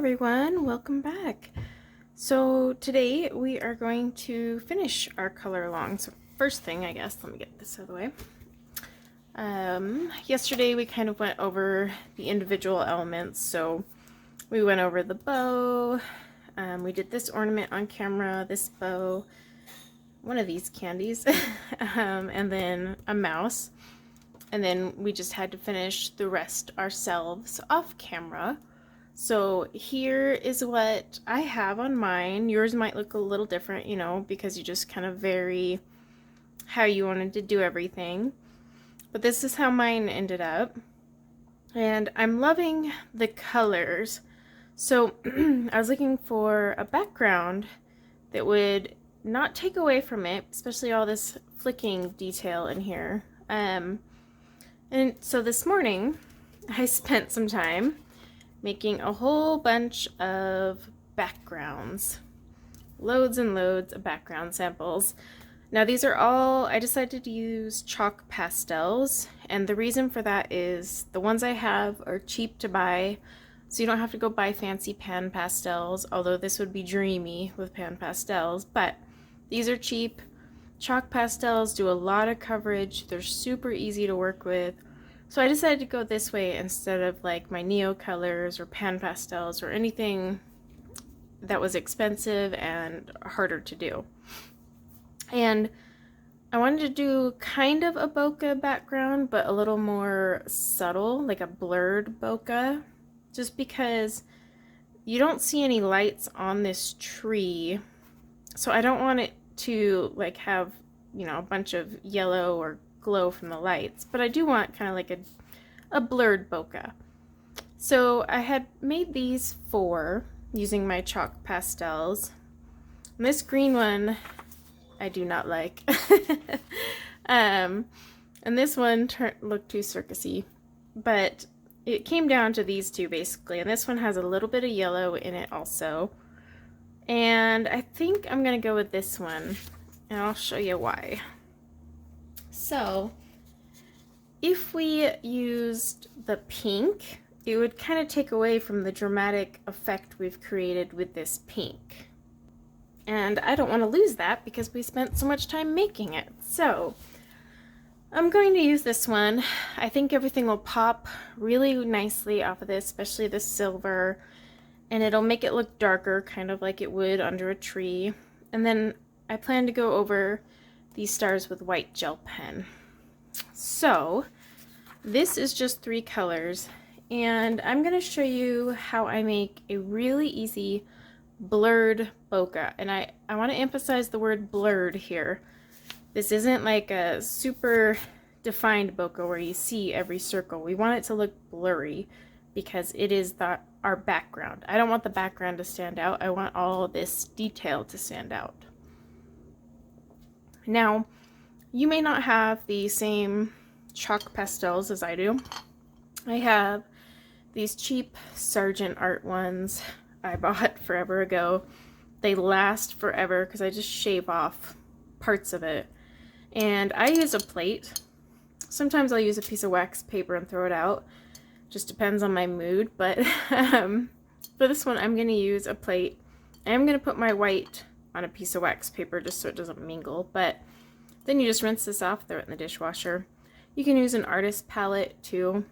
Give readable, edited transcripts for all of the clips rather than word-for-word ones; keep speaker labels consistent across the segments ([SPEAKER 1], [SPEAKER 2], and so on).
[SPEAKER 1] everyone, welcome back. So today we are going to finish our color along. So first thing, I guess, let me get this out of the way. Yesterday we kind of went over the individual elements. So we went over the bow, we did this ornament on camera, this bow, one of these candies, and then a mouse. And then we just had to finish the rest ourselves off camera. So here is what I have on mine. Yours might look a little different, you know, because you just kind of vary how you wanted to do everything. But this is how mine ended up. And I'm loving the colors. So I was looking for a background that would not take away from it, especially all this flicking detail in here. And so this morning I spent some time making a whole bunch of backgrounds. Loads and loads of background samples. Now these are all, I decided to use chalk pastels, and the reason for that is the ones I have are cheap to buy, so you don't have to go buy fancy pan pastels, although this would be dreamy with pan pastels, but these are cheap. Chalk pastels do a lot of coverage, they're super easy to work with. So I decided to go this way instead of like my neo colors or pan pastels or anything that was expensive and harder to do. And I wanted to do kind of a bokeh background, but a little more subtle, like a blurred bokeh, just because you don't see any lights on this tree. So I don't want it to like have, you know, a bunch of yellow or glow from the lights, but I do want kind of like a blurred bokeh. So I had made these 4 using my chalk pastels. And this green one I do not like. And this one looked too circusy, but it came down to these 2 basically, and this one has a little bit of yellow in it also. And I think I'm gonna go with this one, and I'll show you why. So if we used the pink, it would kind of take away from the dramatic effect we've created with this pink. And I don't want to lose that because we spent so much time making it. So I'm going to use this one. I think everything will pop really nicely off of this, especially the silver, and it'll make it look darker, kind of like it would under a tree. And then I plan to go over these stars with white gel pen. So this is just 3 colors, and I'm going to show you how I make a really easy blurred bokeh. And I want to emphasize the word blurred here. This isn't like a super defined bokeh where you see every circle. We want it to look blurry because it is our background. I don't want the background to stand out. I want all this detail to stand out. Now, you may not have the same chalk pastels as I do. I have these cheap Sargent Art ones I bought forever ago. They last forever because I just shave off parts of it. And I use a plate. Sometimes I'll use a piece of wax paper and throw it out. Just depends on my mood, but for this one I'm going to use a plate. I'm going to put my white on a piece of wax paper just so it doesn't mingle, but then you just rinse this off, throw it in the dishwasher. You can use an artist palette too.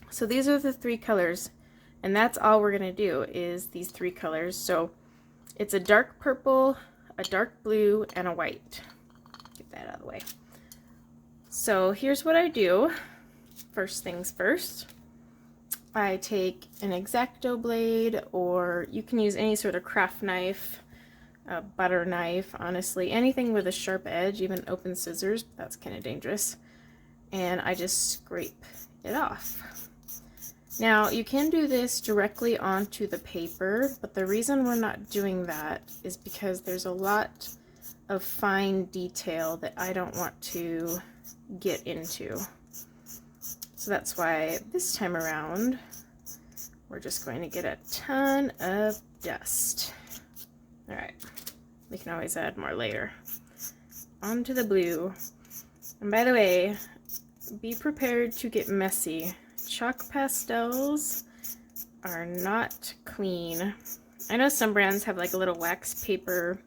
[SPEAKER 1] So these are the 3 colors, and that's all we're going to do is these 3 colors. So it's a dark purple, a dark blue, and a white. Get that out of the way. So here's what I do. First things first, I take an X-Acto blade, or you can use any sort of craft knife, a butter knife, honestly, anything with a sharp edge, even open scissors, that's kind of dangerous. And I just scrape it off. Now, you can do this directly onto the paper, but the reason we're not doing that is because there's a lot of fine detail that I don't want to get into. So that's why this time around, we're just going to get a ton of dust. All right, we can always add more later. Onto the blue. And by the way, be prepared to get messy. Chalk pastels are not clean. I know some brands have like a little wax paper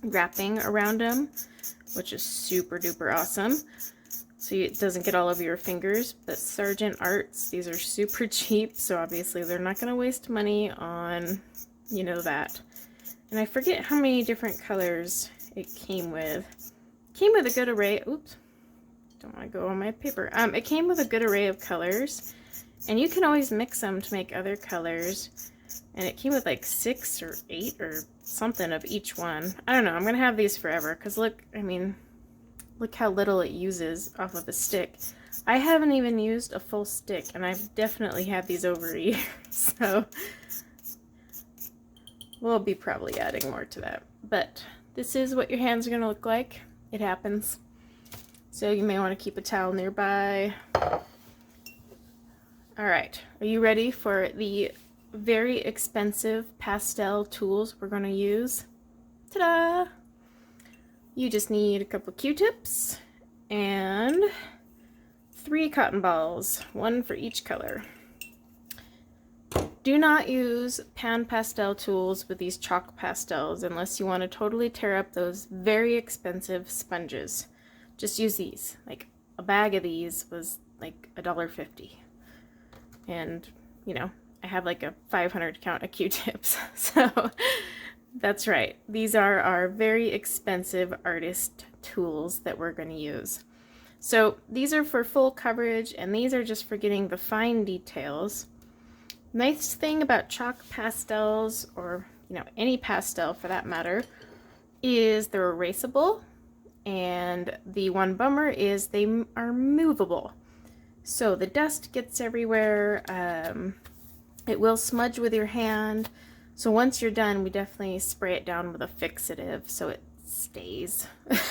[SPEAKER 1] wrapping around them, which is super duper awesome. So it doesn't get all over your fingers. But Sargent Arts, these are super cheap, so obviously they're not going to waste money on, you know, that. And I forget how many different colors it came with. It came with a good array. Oops, don't want to go on my paper. It came with a good array of colors, and you can always mix them to make other colors. And it came with like 6 or 8 or something of each one. I don't know. I'm going to have these forever because look, I mean, look how little it uses off of a stick. I haven't even used a full stick, and I've definitely had these over a year. So we'll be probably adding more to that. But this is what your hands are going to look like. It happens. So you may want to keep a towel nearby. All right. Are you ready for the very expensive pastel tools we're going to use? Ta-da! You just need a couple Q-tips and 3 cotton balls, 1 for each color. Do not use pan pastel tools with these chalk pastels unless you want to totally tear up those very expensive sponges. Just use these. Like a bag of these was like $1.50. And, you know, I have like a 500 count of Q-tips. So that's right. These are our very expensive artist tools that we're going to use. So these are for full coverage, and these are just for getting the fine details. Nice thing about chalk pastels, or you know, any pastel for that matter, is they're erasable, and the one bummer is they are movable. So the dust gets everywhere. It will smudge with your hand. So once you're done, we definitely spray it down with a fixative so it stays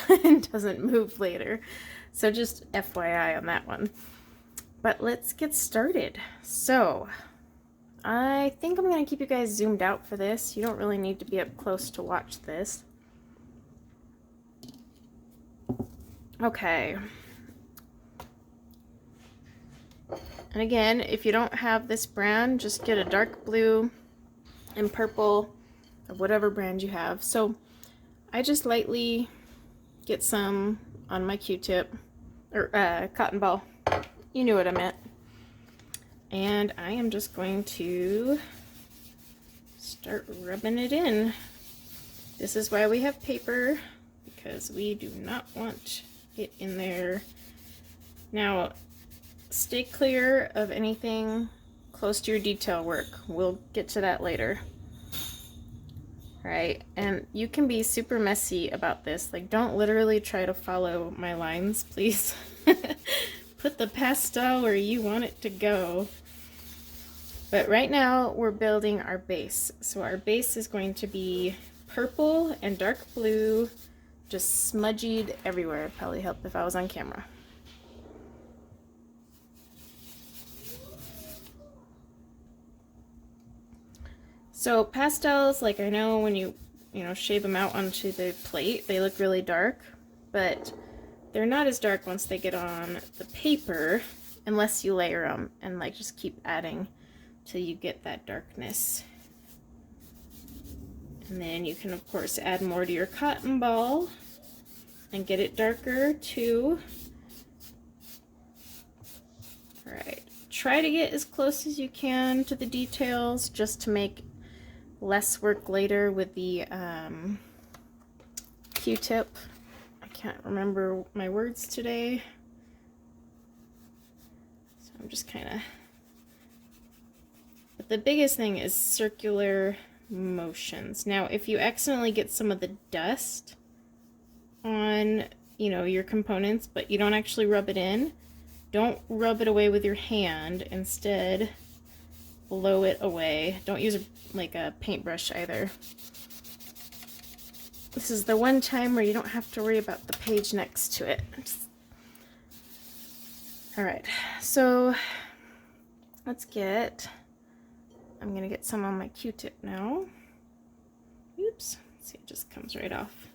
[SPEAKER 1] and doesn't move later. So just FYI on that one. But let's get started. So I think I'm going to keep you guys zoomed out for this. You don't really need to be up close to watch this. Okay. And again, if you don't have this brand, just get a dark blue and purple of whatever brand you have. So I just lightly get some on my Q-tip, or cotton ball. You knew what I meant. And I am just going to start rubbing it in. This is why we have paper, because we do not want it in there. Now, stay clear of anything close to your detail work. We'll get to that later. Right, and you can be super messy about this. Like, don't literally try to follow my lines, please. Put the pastel where you want it to go. But right now, we're building our base. So our base is going to be purple and dark blue, just smudged everywhere. It'd probably help if I was on camera. So pastels, like I know when you shave them out onto the plate, they look really dark, but they're not as dark once they get on the paper, unless you layer them and like just keep adding till you get that darkness. And then you can of course add more to your cotton ball and get it darker too. All right, try to get as close as you can to the details just to make less work later with the Q-tip. I can't remember my words today, so I'm just kind of, but the biggest thing is circular motions. Now if you accidentally get some of the dust on your components but you don't actually rub it in, don't rub it away with your hand. Instead, blow it away. Don't use like a paintbrush either. This is the one time where you don't have to worry about the page next to it. Alright, so let's get, I'm gonna get some on my Q-tip now. Oops, see, it just comes right off.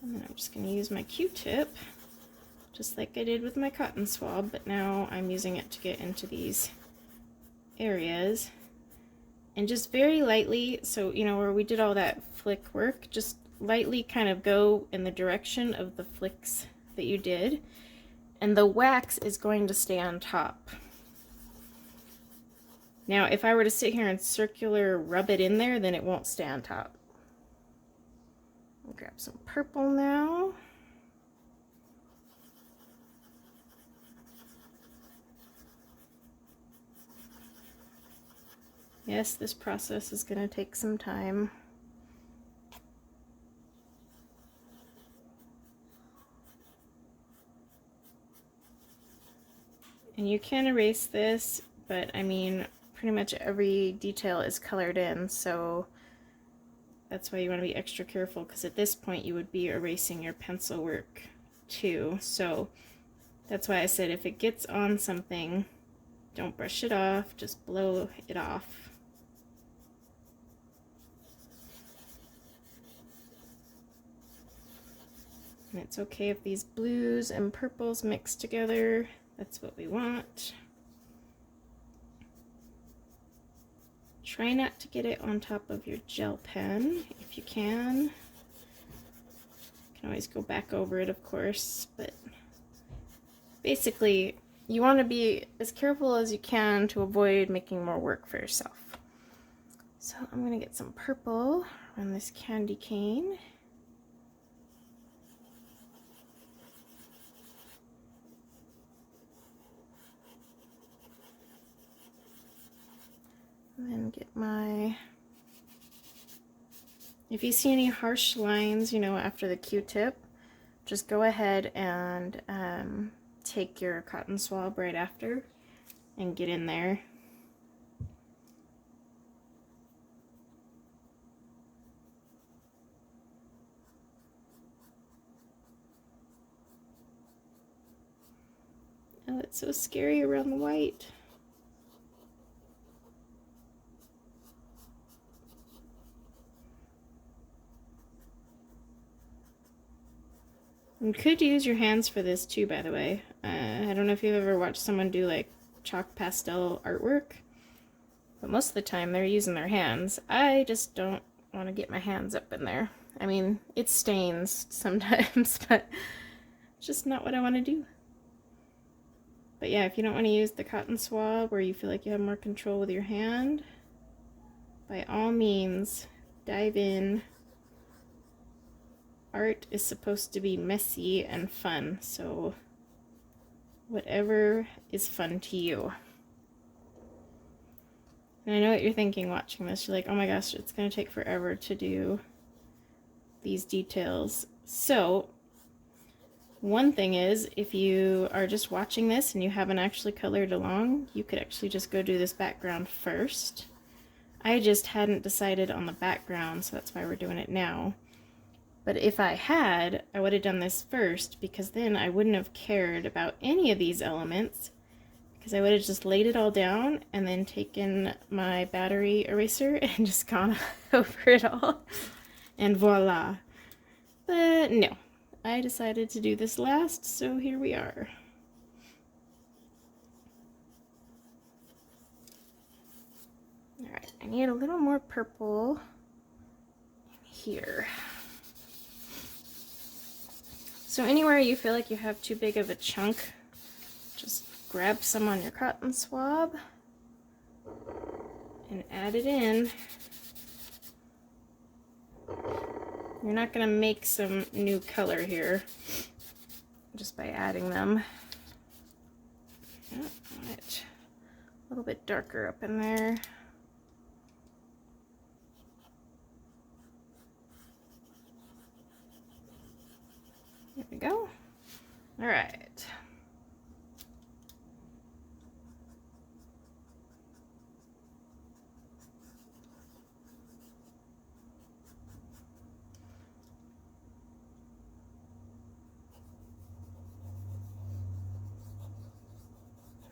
[SPEAKER 1] And then I'm just gonna use my Q-tip just like I did with my cotton swab, but now I'm using it to get into these areas and just very lightly, so you know where we did all that flick work, just lightly kind of go in the direction of the flicks that you did, and the wax is going to stay on top. Now if I were to sit here and circular rub it in there, then it won't stay on top. I'll grab some purple now. Yes, this process is going to take some time. And you can erase this, but I mean, pretty much every detail is colored in, so that's why you want to be extra careful, because at this point you would be erasing your pencil work too. So that's why I said if it gets on something, don't brush it off, just blow it off. And it's okay if these blues and purples mix together. That's what we want. Try not to get it on top of your gel pen if you can. You can always go back over it, of course, but basically you want to be as careful as you can to avoid making more work for yourself. So I'm going to get some purple on this candy cane. And then get my, if you see any harsh lines, you know, after the Q-tip, just go ahead and take your cotton swab right after and get in there. Oh, it's so scary around the white. You could use your hands for this too, by the way. I don't know if you've ever watched someone do like chalk pastel artwork, but most of the time they're using their hands. I just don't want to get my hands up in there. I mean, it stains sometimes, but it's just not what I want to do. But yeah, if you don't want to use the cotton swab where you feel like you have more control with your hand, by all means, dive in. Art is supposed to be messy and fun, so whatever is fun to you. And I know what you're thinking watching this. You're like, oh my gosh, it's going to take forever to do these details. So one thing is, if you are just watching this and you haven't actually colored along, you could actually just go do this background first. I just hadn't decided on the background, so that's why we're doing it now. But if I had, I would have done this first, because then I wouldn't have cared about any of these elements, because I would have just laid it all down and then taken my battery eraser and just gone over it all. And voila. But no, I decided to do this last, so here we are. Alright, I need a little more purple in here. So anywhere you feel like you have too big of a chunk, just grab some on your cotton swab and add it in. You're not going to make some new color here just by adding them. I want it a little bit darker up in there. There we go. All right.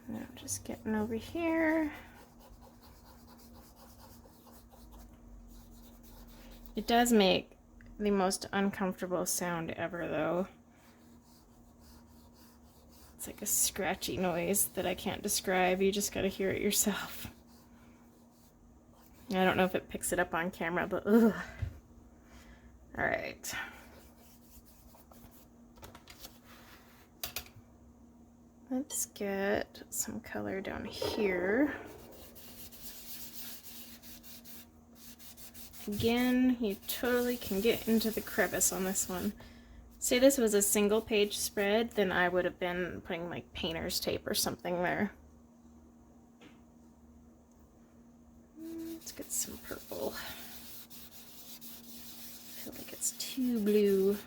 [SPEAKER 1] Now just getting over here. It does make the most uncomfortable sound ever, though. It's like a scratchy noise that I can't describe. You just gotta hear it yourself. I don't know if it picks it up on camera, but ugh. All right. Let's get some color down here. Again, you totally can get into the crevice on this one. Say this was a single page spread, then I would have been putting like painter's tape or something there. Let's get some purple. I feel like it's too blue.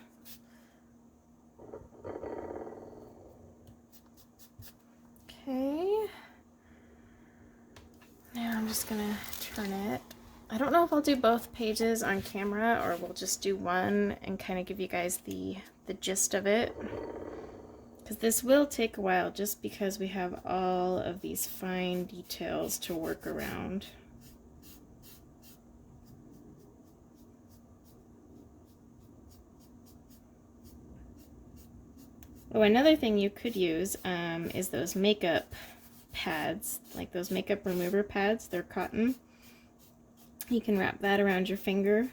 [SPEAKER 1] Okay. Now I'm just gonna turn it. I don't know if I'll do both pages on camera or we'll just do one and kind of give you guys the gist of it. Because this will take a while just because we have all of these fine details to work around. Oh, another thing you could use is those makeup pads, like those makeup remover pads. They're cotton. You can wrap that around your finger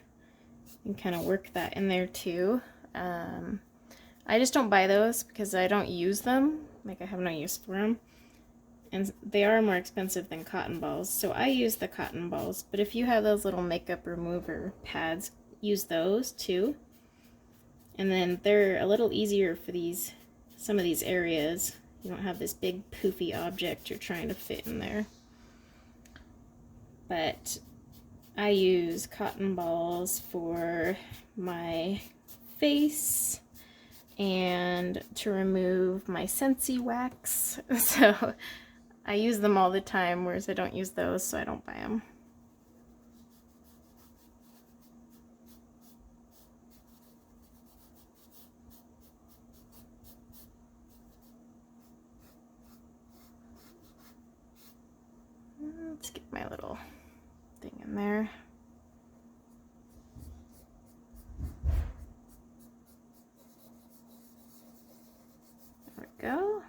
[SPEAKER 1] and kind of work that in there too. I just don't buy those because I don't use them. Like, I have no use for them. And they are more expensive than cotton balls, so I use the cotton balls. But if you have those little makeup remover pads, use those too. And then they're a little easier for some of these areas. You don't have this big poofy object you're trying to fit in there. But I use cotton balls for my face and to remove my Scentsy wax. So I use them all the time, whereas I don't use those, so I don't buy them. Let's get my little thing in there. There we go.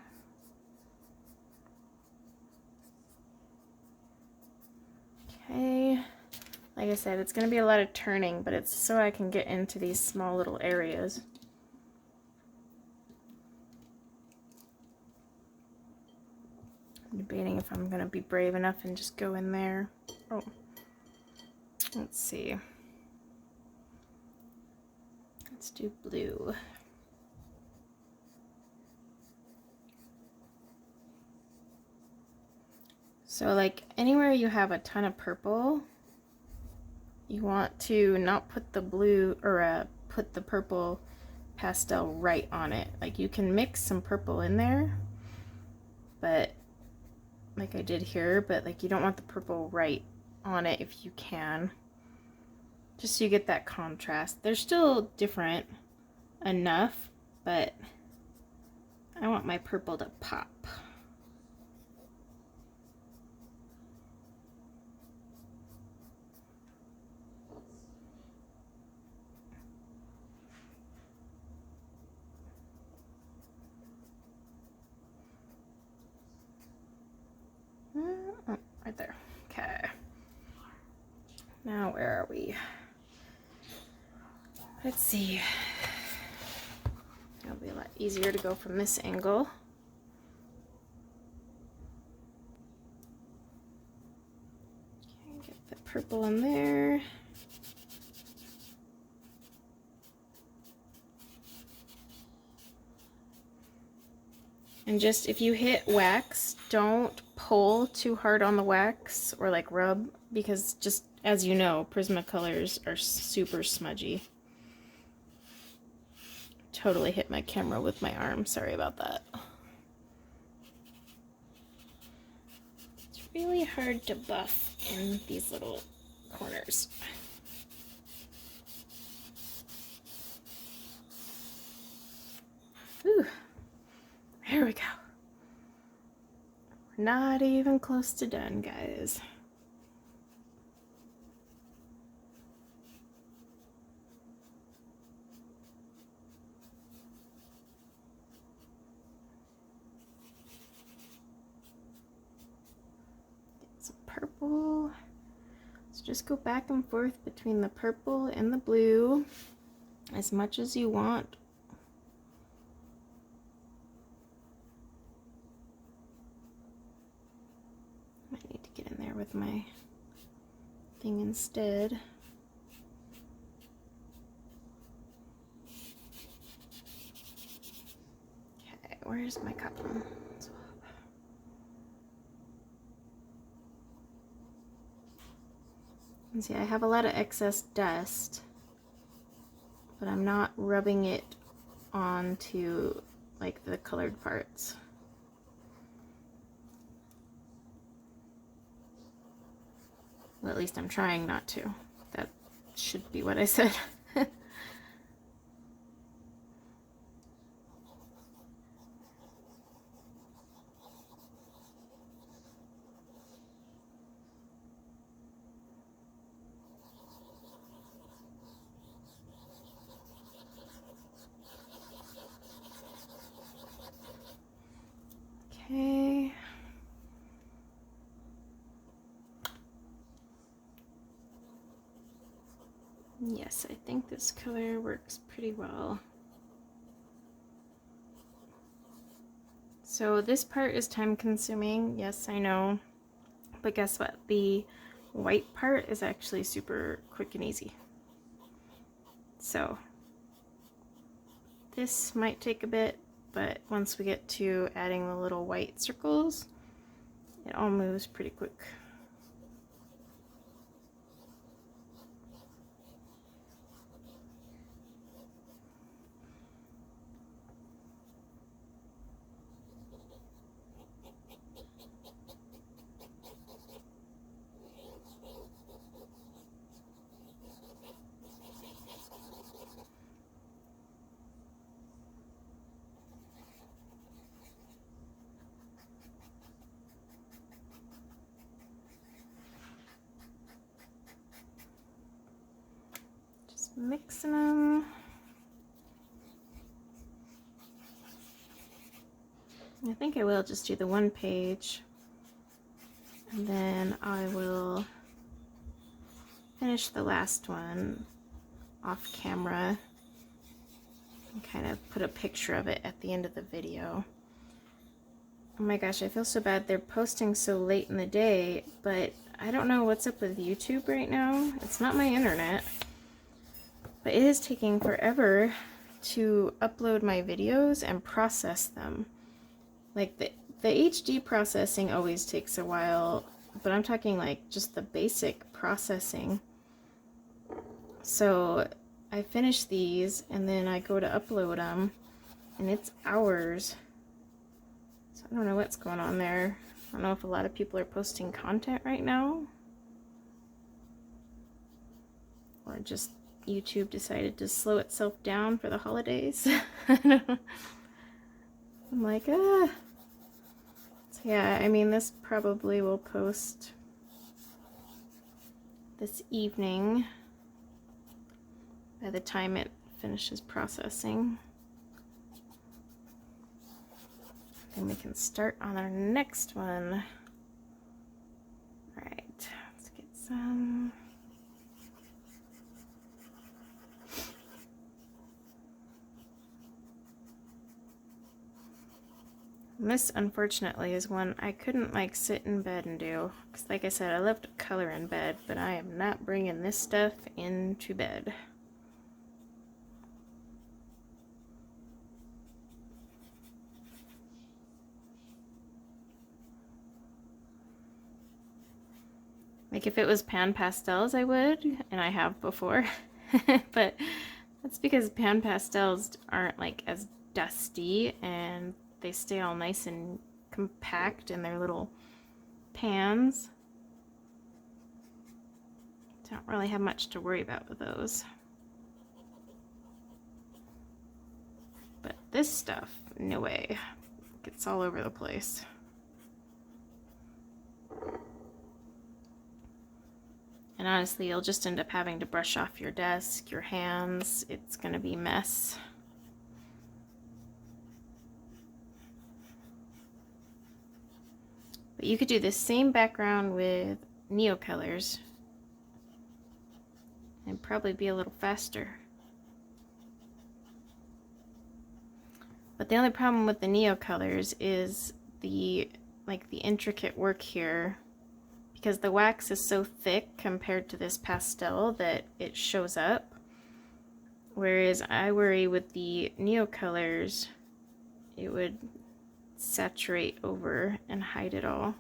[SPEAKER 1] Okay, like I said, it's going to be a lot of turning, but it's so I can get into these small little areas. I'm debating if I'm going to be brave enough and just go in there. Oh, let's see. Let's do blue. So like anywhere you have a ton of purple, you want to not put the blue or put the purple pastel right on it. Like, you can mix some purple in there, but like I did here, but like you don't want the purple right on it if you can. Just so you get that contrast. They're still different enough, but I want my purple to pop. Oh, right there. Okay. Now where are we? Let's see. It'll be a lot easier to go from this angle. Okay, get the purple in there. And just, if you hit wax, don't pull too hard on the wax or like rub, because just as you know, Prismacolors are super smudgy. Totally hit my camera with my arm, sorry about that. It's really hard to buff in these little corners. Whew. There we go. We're not even close to done, guys. Get some purple. Let's just go back and forth between the purple and the blue as much as you want. I need to get in there with my thing instead. Okay, where's my cotton swab? And see, I have a lot of excess dust, but I'm not rubbing it onto like the colored parts. Well, at least I'm trying not to. That should be what I said. Okay. Yes, I think this color works pretty well. So this part is time consuming, yes, I know, but guess what? The white part is actually super quick and easy. So this might take a bit, but once we get to adding the little white circles, it all moves pretty quick. Mixing them. I think I will just do the one page, and then I will finish the last one off camera and kind of put a picture of it at the end of the video. Oh my gosh, I feel so bad they're posting so late in the day, but I don't know what's up with YouTube right now. It's not my internet. But it is taking forever to upload my videos and process them. Like the HD processing always takes a while, but I'm talking like just the basic processing. So I finish these and then I go to upload them and it's hours. So I don't know what's going on there. I don't know if a lot of people are posting content right now, or just YouTube decided to slow itself down for the holidays. I'm like, ah. So yeah, I mean, this probably will post this evening by the time it finishes processing. Then we can start on our next one. All right, let's get some. And this, unfortunately, is one I couldn't like sit in bed and do, because like I said, I love to color in bed, but I am not bringing this stuff into bed. Like if it was pan pastels, I would, and I have before, but that's because pan pastels aren't like as dusty and they stay all nice and compact in their little pans. Don't really have much to worry about with those. But this stuff, no way. It's all over the place. And honestly, you'll just end up having to brush off your desk, your hands. It's gonna be a mess. But you could do the same background with Neo colors and probably be a little faster. But the only problem with the Neo colors is the intricate work here, because the wax is so thick compared to this pastel that it shows up. Whereas I worry with the Neo colors, it would saturate over and hide it all.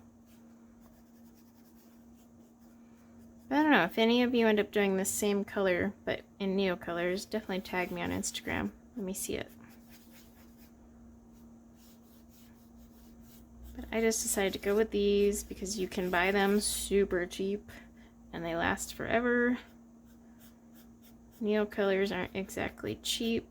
[SPEAKER 1] But I don't know, if any of you end up doing the same color but in Neo colors, definitely tag me on Instagram. Let me see it. But I just decided to go with these because you can buy them super cheap and they last forever. Neo colors aren't exactly cheap.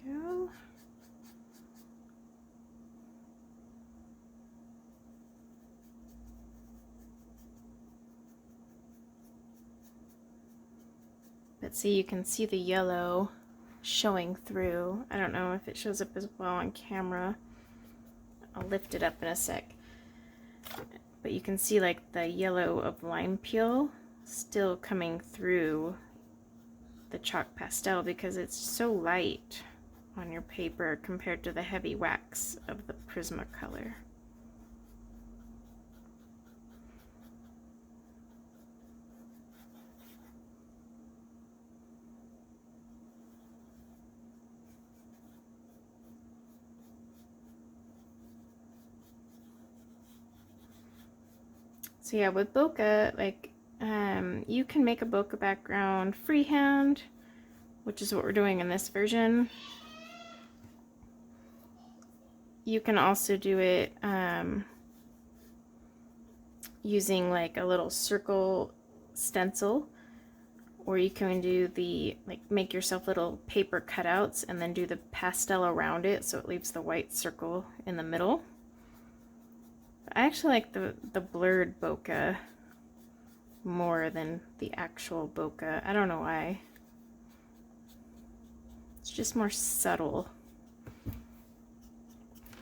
[SPEAKER 1] Go. But see, you can see the yellow showing through. I don't know if it shows up as well on camera. I'll lift it up in a sec. But you can see like the yellow of lime peel still coming through the chalk pastel because it's so light on your paper compared to the heavy wax of the Prismacolor. So yeah, with bokeh, like, you can make a bokeh background freehand, which is what we're doing in this version. You can also do it using like a little circle stencil, or you can do the, like, make yourself little paper cutouts and then do the pastel around it so it leaves the white circle in the middle. I actually like the blurred bokeh more than the actual bokeh. I don't know why. It's just more subtle.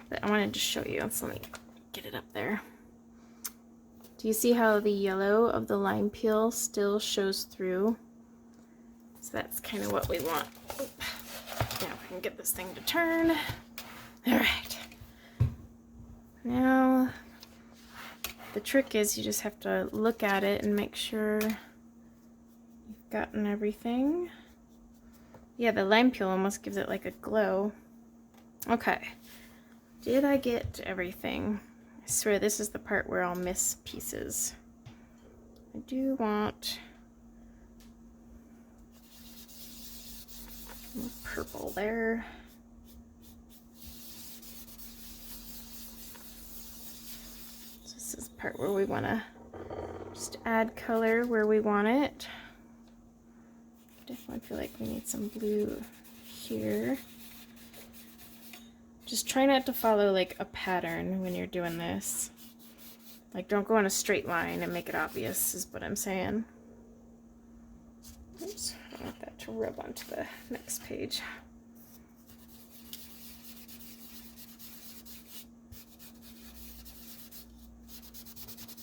[SPEAKER 1] But I wanted to show you, so let me get it up there. Do you see how the yellow of the lime peel still shows through? So that's kind of what we want. Oop. Now I can get this thing to turn. All right. Now, the trick is you just have to look at it and make sure you've gotten everything. Yeah, the lime peel almost gives it like a glow. Okay. Did I get everything? I swear this is the part where I'll miss pieces. I do want purple there. This is the part where we want to just add color where we want it. Definitely feel like we need some blue here. Just try not to follow like a pattern when you're doing this. Like, don't go on a straight line and make it obvious is what I'm saying. Oops, I don't want that to rub onto the next page.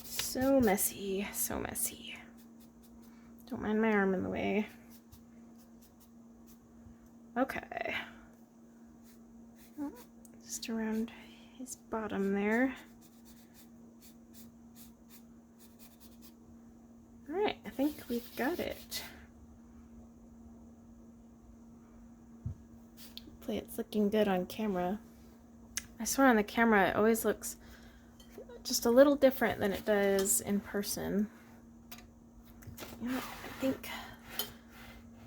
[SPEAKER 1] So messy, so messy. Don't mind my arm in the way. Okay. Just around his bottom there. Alright, I think we've got it. Hopefully it's looking good on camera. I swear on the camera it always looks just a little different than it does in person. You know, I think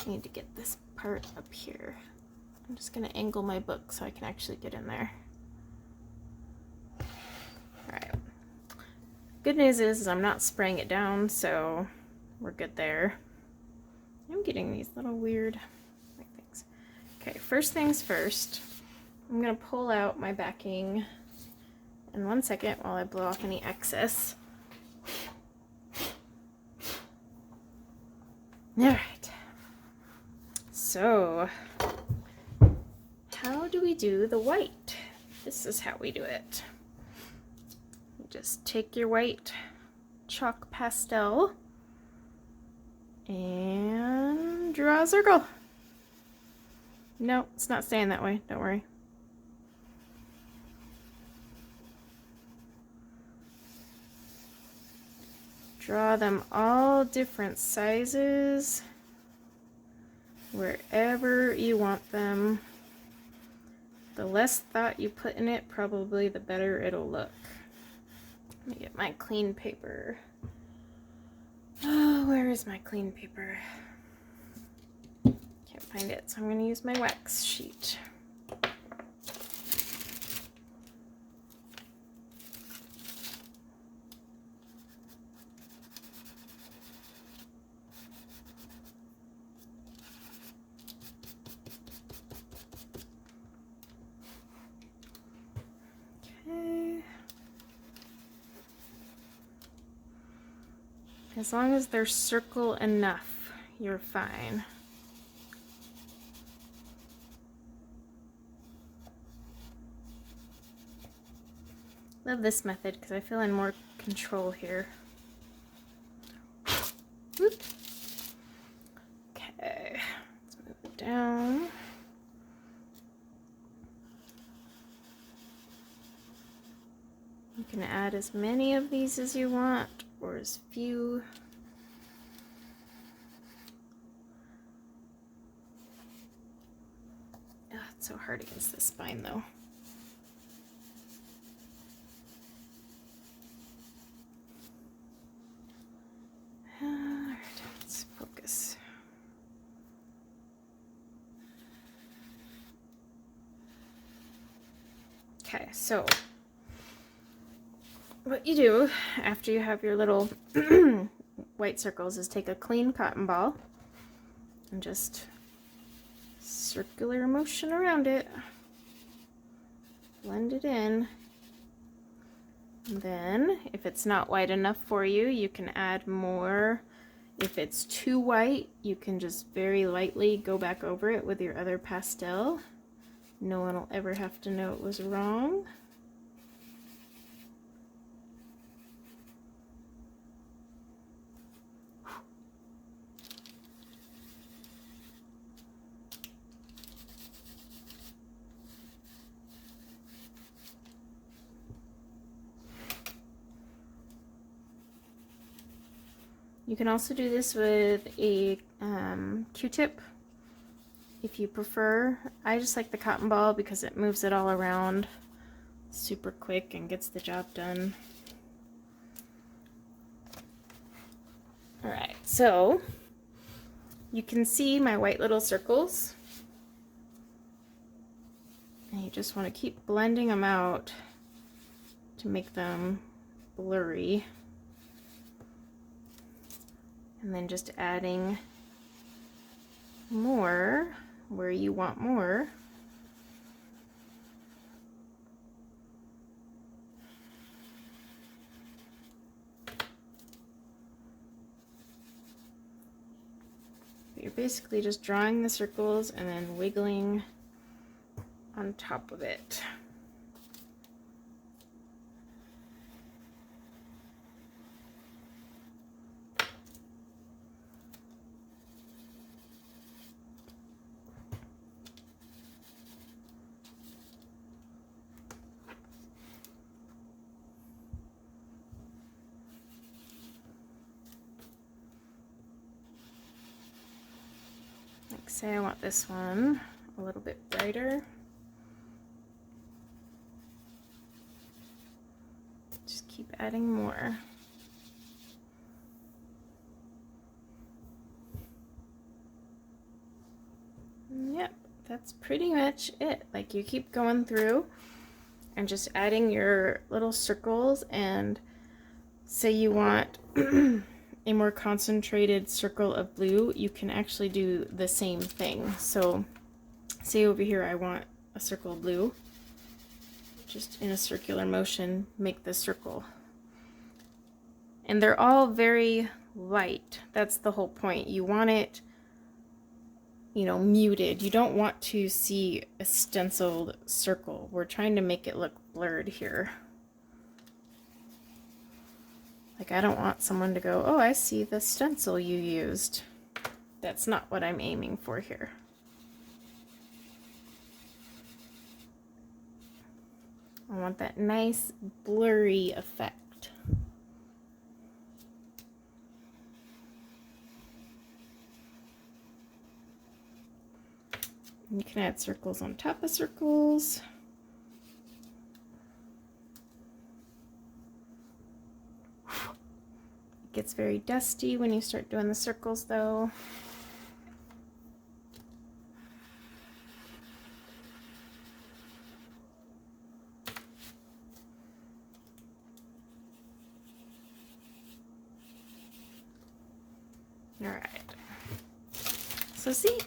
[SPEAKER 1] I need to get this part up here. I'm just going to angle my book so I can actually get in there. Alright. Good news is I'm not spraying it down, so we're good there. I'm getting these little weird things. Okay, first things first, I'm going to pull out my backing in 1 second while I blow off any excess. Alright. So, how do we do the white? This is how we do it. You just take your white chalk pastel and draw a circle. No, it's not staying that way, don't worry. Draw them all different sizes, wherever you want them. The less thought you put in it, probably the better it'll look. Let me get my clean paper. Oh, where is my clean paper? Can't find it, so I'm going to use my wax sheet. As long as they're circle enough, you're fine. Love this method because I feel in more control here. Whoop. Okay, let's move it down. You can add as many of these as you want, or as few. Oh, it's so hard against the spine though. Alright, let's focus. Okay, so what you do after you have your little white circles is take a clean cotton ball and just circular motion around it. Blend it in. And then, if it's not white enough for you, you can add more. If it's too white, you can just very lightly go back over it with your other pastel. No one will ever have to know it was wrong. You can also do this with a Q-tip if you prefer. I just like the cotton ball because it moves it all around super quick and gets the job done. Alright, so you can see my white little circles. And you just want to keep blending them out to make them blurry. And then just adding more where you want more. But you're basically just drawing the circles and then wiggling on top of it. Like, say I want this one a little bit brighter. Just keep adding more. Yep, that's pretty much it. Like, you keep going through and just adding your little circles, and say you want a more concentrated circle of blue, you can actually do the same thing. So say over here I want a circle of blue, just in a circular motion make the circle. And they're all very light. That's the whole point. You want it you know, muted. You don't want to see a stenciled circle. We're trying to make it look blurred here. Like, I don't want someone to go, oh, I see the stencil you used. That's not what I'm aiming for here. I want that nice blurry effect. You can add circles on top of circles. It gets very dusty when you start doing the circles though. All right. So see,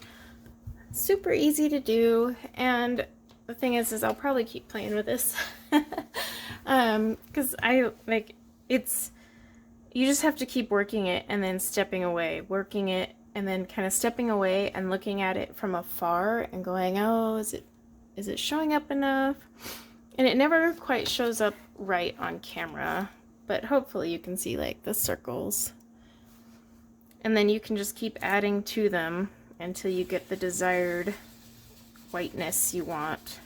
[SPEAKER 1] super easy to do, and the thing is I'll probably keep playing with this because I like it's, you just have to keep working it and then stepping away, working it and then kind of stepping away and looking at it from afar and going, oh, is it showing up enough? And it never quite shows up right on camera, but hopefully you can see like the circles, and then you can just keep adding to them until you get the desired whiteness you want,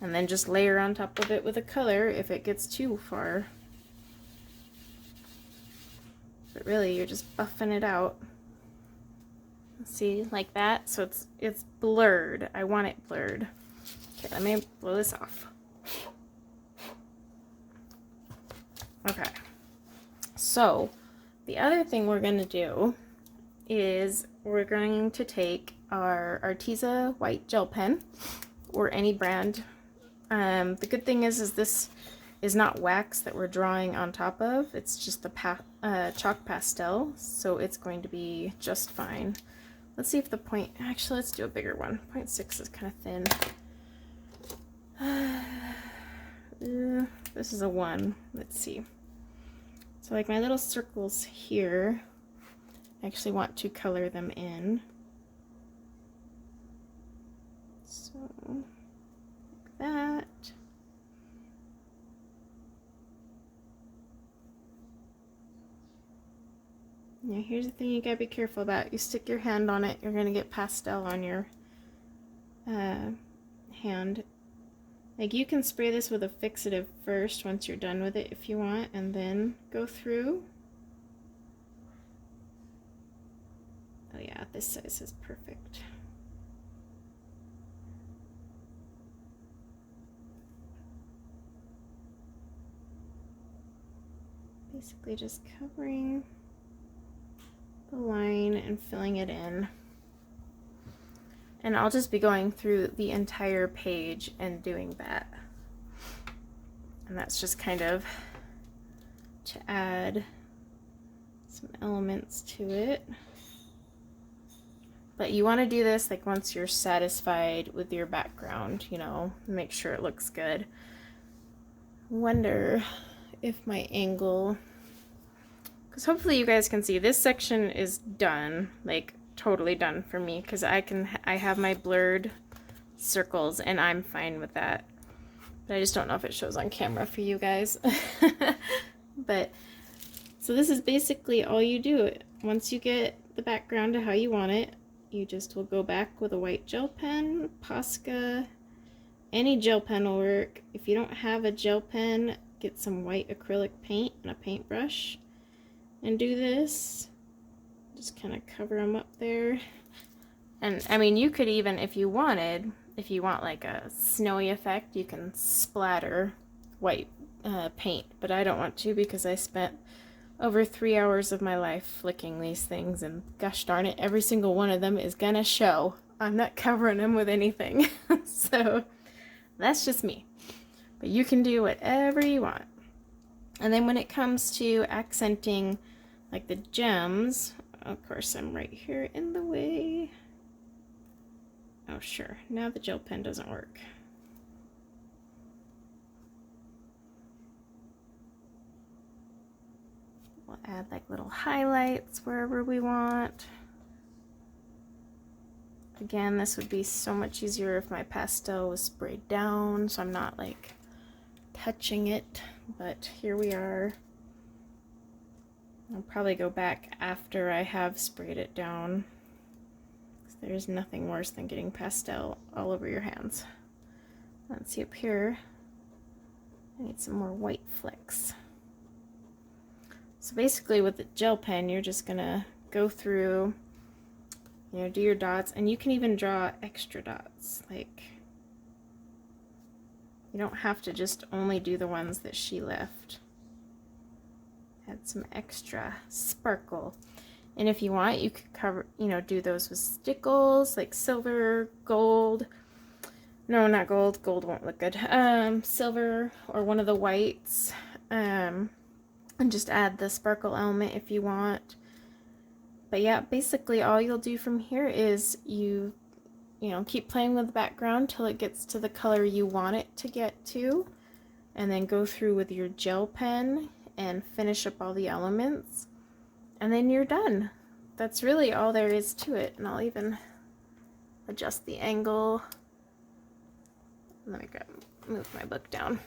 [SPEAKER 1] and then just layer on top of it with a color if it gets too far. But really you're just buffing it out. See, like that, so it's blurred. I want it blurred. Okay, let me blow this off. Okay, so the other thing we're going to do is we're going to take our Arteza White Gel Pen, or any brand. The good thing is this is not wax that we're drawing on top of. It's just the chalk pastel, so it's going to be just fine. Let's see if the point, actually let's do a bigger one. 0.6 is kind of thin. This is a 1. Let's see. So like my little circles here, I actually want to color them in. So, like that. Now here's the thing you gotta be careful about. You stick your hand on it, you're gonna get pastel on your hand. Like, you can spray this with a fixative first once you're done with it if you want, and then go through. Oh yeah, this size is perfect. Basically just covering the line and filling it in. And I'll just be going through the entire page and doing that. And that's just kind of to add some elements to it. But you want to do this like once you're satisfied with your background, you know, make sure it looks good. Wonder if my angle, because hopefully you guys can see this section is done, like totally done for me, because I have my blurred circles and I'm fine with that. But I just don't know if it shows on camera for you guys. But so this is basically all you do. Once you get the background to how you want it, you just will go back with a white gel pen, Posca, any gel pen will work. If you don't have a gel pen, get some white acrylic paint and a paintbrush and do this. Just kind of cover them up there. And I mean, you could even, if you want like a snowy effect, you can splatter white paint, but I don't want to because I spent over 3 hours of my life flicking these things, and gosh darn it, every single one of them is gonna show. I'm not covering them with anything. So that's just me. But you can do whatever you want. And then when it comes to accenting like the gems, of course I'm right here in the way. Oh sure, now the gel pen doesn't work. We'll add like little highlights wherever we want. Again, this would be so much easier if my pastel was sprayed down, so I'm not like touching it, but here we are. I'll probably go back after I have sprayed it down. There's nothing worse than getting pastel all over your hands. Let's see up here. I need some more white flecks. So basically with the gel pen, you're just gonna go through, you know, do your dots, and you can even draw extra dots. Like, you don't have to just only do the ones that she left. Add some extra sparkle. And if you want, you could cover, you know, do those with stickles, like silver, gold. No, not gold. Gold won't look good. Silver or one of the whites. And just add the sparkle element if you want. But yeah, basically all you'll do from here is you know, keep playing with the background till it gets to the color you want it to get to. And then go through with your gel pen and finish up all the elements. And then you're done. That's really all there is to it. And I'll even adjust the angle. Let me move my book down.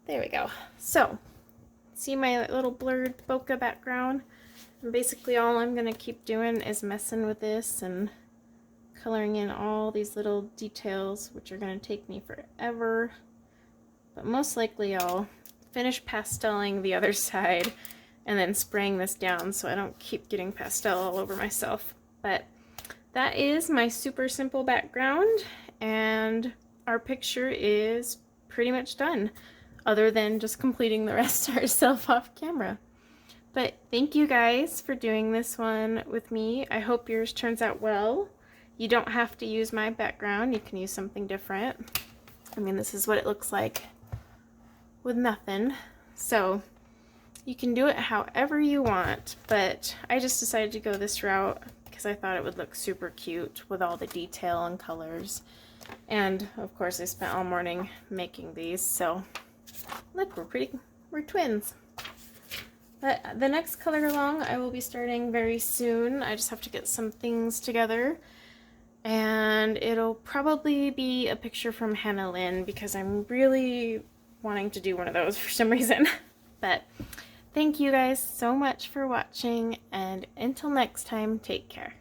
[SPEAKER 1] There we go. So, see my little blurred bokeh background? And basically all I'm gonna keep doing is messing with this and coloring in all these little details, which are gonna take me forever. But most likely I'll finish pasteling the other side and then spraying this down so I don't keep getting pastel all over myself. But that is my super simple background, and our picture is pretty much done, other than just completing the rest ourselves off camera. But thank you guys for doing this one with me. I hope yours turns out well. You don't have to use my background, you can use something different. I mean, this is what it looks like with nothing. So you can do it however you want, but I just decided to go this route because I thought it would look super cute with all the detail and colors. And of course I spent all morning making these, so look, we're twins. But the next color along I will be starting very soon. I just have to get some things together, and it'll probably be a picture from Hannah Lynn because I'm really wanting to do one of those for some reason. But thank you guys so much for watching, and until next time, take care.